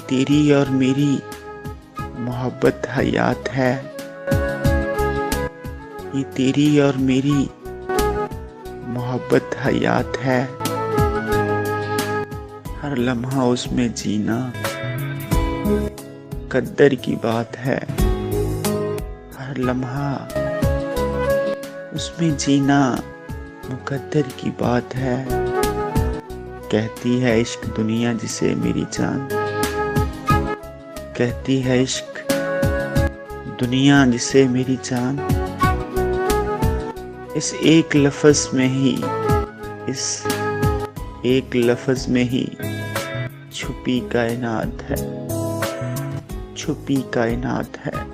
तेरी और मेरी मोहब्बत हयात है। ये तेरी और मेरी मोहब्बत हयात है। हर लम्हा उसमें जीना कद्दर की बात है। हर लम्हा उसमें जीना मुकद्दर की बात है। कहती है इश्क दुनिया जिसे मेरी जान, कहती है इश्क दुनिया जिसे मेरी जान। इस एक लफ्ज़ में ही, इस एक लफ्ज़ में ही छुपी कायनात है, छुपी कायनात है।